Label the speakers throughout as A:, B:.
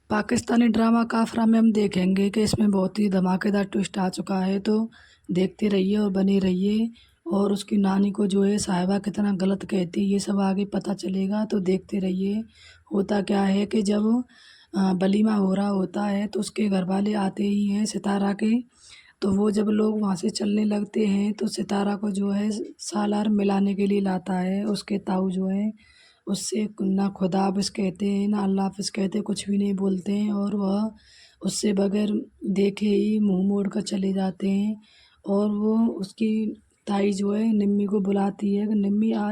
A: Pakistani drama काफ़रा में हम देखेंगे कि इसमें बहुत ही धमाकेदार ट्विस्ट आ चुका है, तो देखते रहिए और बने रहिए। और उसकी नानी को जो है साहिबा कितना गलत कहती है, ये सब आगे पता चलेगा, तो देखते रहिए। होता क्या है कि जब वलीमा हो रहा होता है तो उसके घर वाले आते ही हैं सितारा के। तो वो जब लोग वहाँ से चलने लगते हैं तो सितारा को जो है सालार मिलाने के लिए लाता है उसके ताऊ जो है। उससे ना खुदा हाफ़िज़ कहते हैं ना अल्लाह हाफ़िज़ कहते, कुछ भी नहीं बोलते हैं, और वह उससे बगैर देखे ही मुंह मोड़ कर चले जाते हैं। और वो उसकी ताई जो है निम्मी को बुलाती है कि निम्मी आ,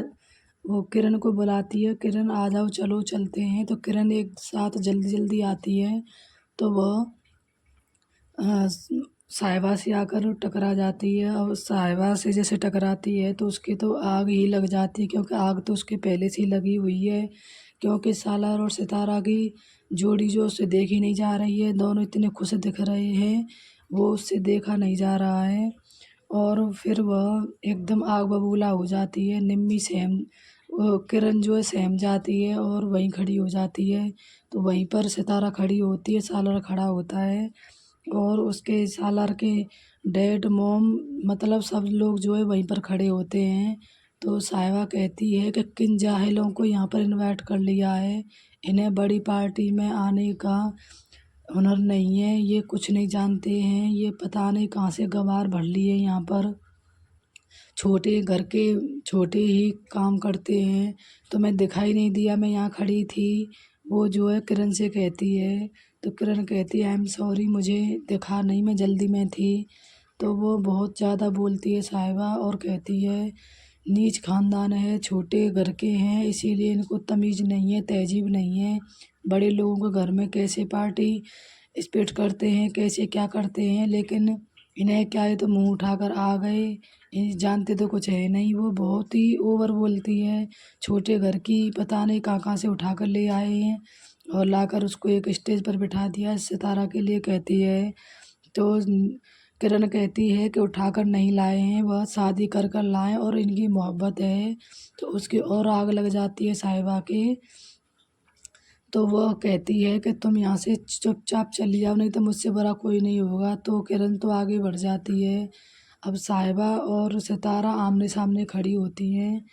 A: वो किरण को बुलाती है, किरण आ जाओ चलो चलते हैं। तो किरण एक साथ जल्दी जल्दी आती है। तो वह साहिबा से आकर टकरा जाती है, और साहिबा से जैसे टकराती है तो उसकी तो आग ही लग जाती है, क्योंकि आग तो उसके पहले से ही लगी हुई है। क्योंकि सालार और सितारा की जोड़ी जो उससे देखी नहीं जा रही है, दोनों इतने खुश दिख रहे हैं, वो उससे देखा नहीं जा रहा है। और फिर वह एकदम आग बबूला हो जाती है। निम्मी सहम वो किरण जो है सहम जाती है और वहीं खड़ी हो जाती है। तो वहीं पर सितारा खड़ी होती है, सालार खड़ा होता है, और उसके सालार के डैड मॉम मतलब सब लोग जो है वहीं पर खड़े होते हैं। तो साहिबा कहती है कि किन जाहिलों को यहाँ पर इनवाइट कर लिया है, इन्हें बड़ी पार्टी में आने का हुनर नहीं है, ये कुछ नहीं जानते हैं, ये पता नहीं कहाँ से गँवार भर लिए यहाँ पर, छोटे घर के छोटे ही काम करते हैं। तुम्हें दिखाई नहीं दिया मैं यहाँ खड़ी थी, वो जो है किरण से कहती है। तो किरण कहती है आई एम सॉरी, मुझे दिखा नहीं, मैं जल्दी में थी। तो वो बहुत ज़्यादा बोलती है साहिबा, और कहती है नीच खानदान है, छोटे घर के हैं, इसीलिए इनको तमीज़ नहीं है, तहजीब नहीं है। बड़े लोगों के घर में कैसे पार्टी स्पेट करते हैं, कैसे क्या करते हैं, लेकिन इन्हें क्या है तो मुंह उठाकर आ गए, ये जानते तो कुछ है नहीं। वो बहुत ही ओवर बोलती है, छोटे घर की पता नहीं कहाँ कहाँ से उठा कर ले आए हैं और लाकर उसको एक स्टेज पर बिठा दिया सितारा के लिए, कहती है। तो किरण कहती है कि उठाकर नहीं लाए हैं, वह शादी कर कर लाए और इनकी मोहब्बत है। तो उसकी और आग लग जाती है साहिबा के। तो वह कहती है कि तुम यहाँ से चुपचाप चली जाओ, नहीं तो मुझसे बुरा कोई नहीं होगा। तो किरण तो आगे बढ़ जाती है। अब साहिबा और सितारा आमने सामने खड़ी होती हैं।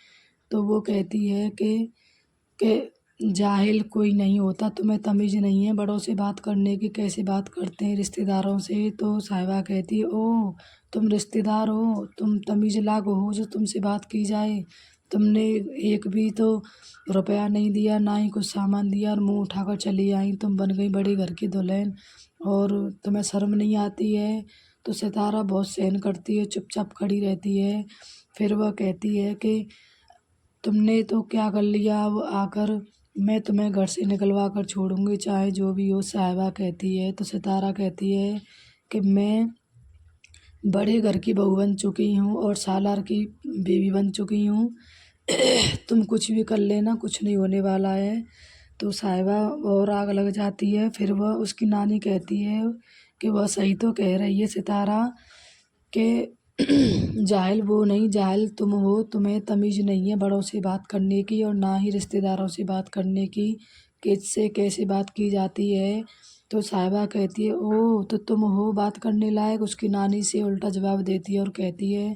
A: तो वो कहती है कि जाहिल कोई नहीं होता, तुम्हें तमीज़ नहीं है बड़ों से बात करने की, कैसे बात करते हैं रिश्तेदारों से। तो साहिबा कहती है ओह, तुम रिश्तेदार हो, तुम तमीज़ लायक हो जो तुमसे बात की जाए। तुमने एक भी तो रुपया नहीं दिया, ना ही कुछ सामान दिया, और मुंह उठाकर चली आई, तुम बन गई बड़े घर की दुल्हन, और तुम्हें शर्म नहीं आती है। तो सितारा बहुत सहन करती है, चुपचाप खड़ी रहती है। फिर वह कहती है कि तुमने तो क्या कर लिया, अब आकर मैं तुम्हें घर से निकलवा कर छोड़ूंगी, चाहे जो भी हो। साहिबा कहती है, तो सितारा कहती है कि मैं बड़े घर की बहू बन चुकी हूँ और सालार की बीवी बन चुकी हूँ। तुम कुछ भी कर लेना, कुछ नहीं होने वाला है। तो साहिबा और आग लग जाती है। फिर वह उसकी नानी कहती है कि वह सही तो कह रही है सितारा, कि जाहिल वो नहीं, जाहिल तुम हो, तुम्हें तमीज़ नहीं है बड़ों से बात करने की और ना ही रिश्तेदारों से बात करने की, किससे कैसे बात की जाती है। तो साहिबा कहती है ओह, तो तुम हो बात करने लायक। उसकी नानी से उल्टा जवाब देती है और कहती है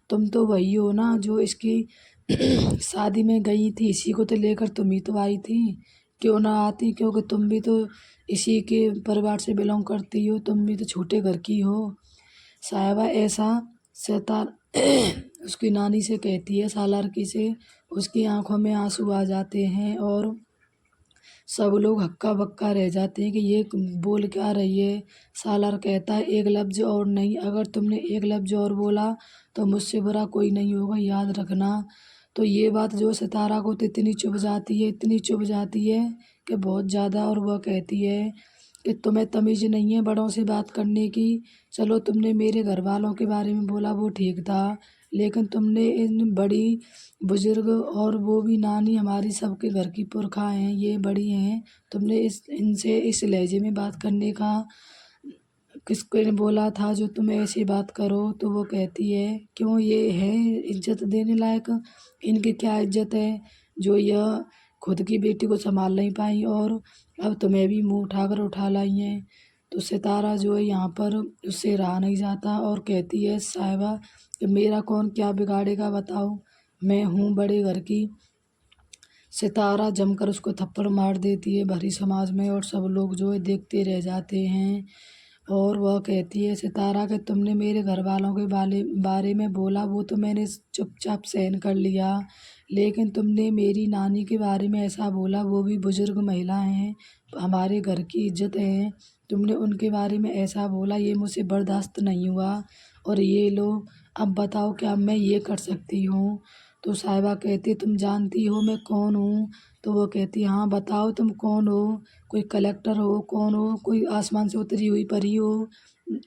A: तुम तो वही हो ना जो इसकी शादी में गई थी, इसी को तो लेकर तुम ही तो आई थी, क्यों ना आती, क्योंकि तुम भी तो इसी के परिवार से बिलोंग करती हो, तुम भी तो छोटे घर की हो। साहिबा ऐसा शैतान उसकी नानी से कहती है, सालार की से। उसकी आंखों में आंसू आ जाते हैं और सब लोग हक्का बक्का रह जाते हैं कि ये बोल क्या रही है। सालार कहता है एक लफ्ज़ और नहीं, अगर तुमने एक लफ्ज़ और बोला तो मुझसे बुरा कोई नहीं होगा, याद रखना। तो ये बात जो सितारा को तो इतनी चुभ जाती है, इतनी चुभ जाती है कि बहुत ज़्यादा। और वह कहती है कि तुम्हें तमीज़ नहीं है बड़ों से बात करने की। चलो तुमने मेरे घर वालों के बारे में बोला वो ठीक था, लेकिन तुमने इन बड़ी बुजुर्ग और वो भी नानी हमारी सबके घर की पुरखा हैं, ये बड़ी हैं, तुमने इस इनसे इस लहजे में बात करने का किसको ने बोला था जो तुम ऐसी बात करो। तो वो कहती है क्यों, ये है इज्जत देने लायक, इनकी क्या इज्जत है जो यह खुद की बेटी को संभाल नहीं पाई और अब तुम्हें भी मुँह उठाकर उठा लाई हैं। तो सितारा जो है यहाँ पर उससे रहा नहीं जाता और कहती है साहिबा कि मेरा कौन क्या बिगाड़ेगा बताओ, मैं हूँ बड़े घर की। सितारा जमकर उसको थप्पड़ मार देती है भरी समाज में और सब लोग जो है देखते रह जाते हैं। और वह कहती है सितारा कि तुमने मेरे घर वालों के बारे में बोला वो तो मैंने चुपचाप सहन कर लिया, लेकिन तुमने मेरी नानी के बारे में ऐसा बोला, वो भी बुजुर्ग महिला हैं, हमारे घर की इज्जत है, तुमने उनके बारे में ऐसा बोला, ये मुझसे बर्दाश्त नहीं हुआ। और ये लो, अब बताओ क्या मैं ये कर सकती हूँ। तो साहिबा कहती है तुम जानती हो मैं कौन हूँ। तो वो कहती है हाँ बताओ तुम कौन हो, कोई कलेक्टर हो, कौन हो, कोई आसमान से उतरी हुई परी हो,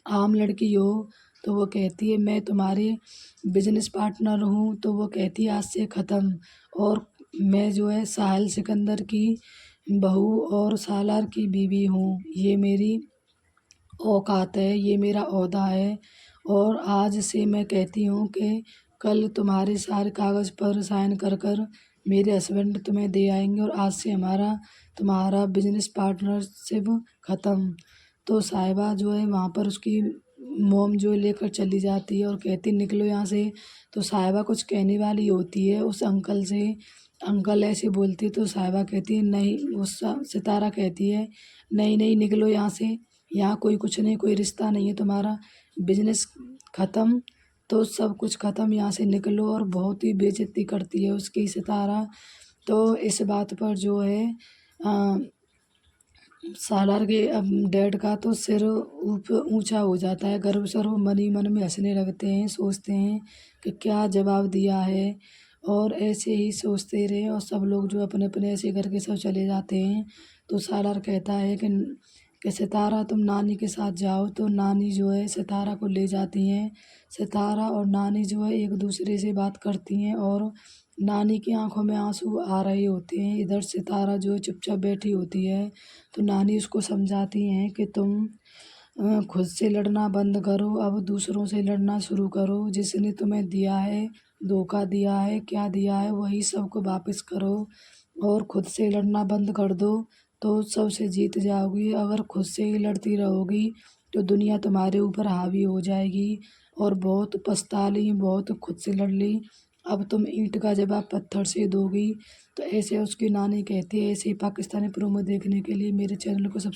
A: आम लड़की हो। तो वो कहती है मैं तुम्हारे बिजनेस पार्टनर हूँ। तो वो कहती है आज से ख़त्म, और मैं जो है साहिल सिकंदर की बहू और सालार की बीवी हूँ, ये मेरी औकात है, ये मेरा ओहदा है। और आज से मैं कहती हूँ कि कल तुम्हारे सारे कागज़ पर साइन कर कर मेरे हस्बैंड तुम्हें दे आएंगे और आज से हमारा तुम्हारा बिजनेस पार्टनरशिप ख़त्म। तो साहिबा जो है वहाँ पर उसकी मोम जो है लेकर चली जाती है और कहती निकलो यहाँ से। तो साहिबा कुछ कहने वाली होती है उस अंकल से, अंकल ऐसे बोलती तो साहिबा कहती है नहीं, गुस्सा सितारा कहती है नहीं नहीं निकलो यहाँ से, यहाँ कोई कुछ नहीं, कोई रिश्ता नहीं है तुम्हारा, बिजनेस ख़त्म, तो सब कुछ ख़त्म, यहाँ से निकलो। और बहुत ही बेइज्जती करती है उसकी सितारा। तो इस बात पर जो है अ, सालार के डैड का तो सिर ऊंचा हो जाता है गर्व से, और वो मन ही मन में हंसने लगते हैं, सोचते हैं कि क्या जवाब दिया है। और ऐसे ही सोचते रहे और सब लोग जो अपने अपने ऐसे करके सब चले जाते हैं। तो सालार कहता है कि सितारा तुम नानी के साथ जाओ। तो नानी जो है सितारा को ले जाती हैं। सितारा और नानी जो है एक दूसरे से बात करती हैं और नानी की आंखों में आंसू आ रहे होते हैं। इधर सितारा जो है चुपचाप बैठी होती है। तो नानी उसको समझाती हैं कि तुम खुद से लड़ना बंद करो, अब दूसरों से लड़ना शुरू करो, जिसने तुम्हें दिया है, धोखा दिया है, क्या दिया है वही सबको वापस करो और खुद से लड़ना बंद कर दो, तो सबसे जीत जाओगी। अगर खुद से ही लड़ती रहोगी तो दुनिया तुम्हारे ऊपर हावी हो जाएगी और बहुत पछता ली, बहुत खुद से लड़ ली, अब तुम ईंट का जवाब पत्थर से दोगी। तो ऐसे उसकी नानी कहती है। ऐसे ही पाकिस्तानी प्रोमो देखने के लिए मेरे चैनल को सब्सक्राइब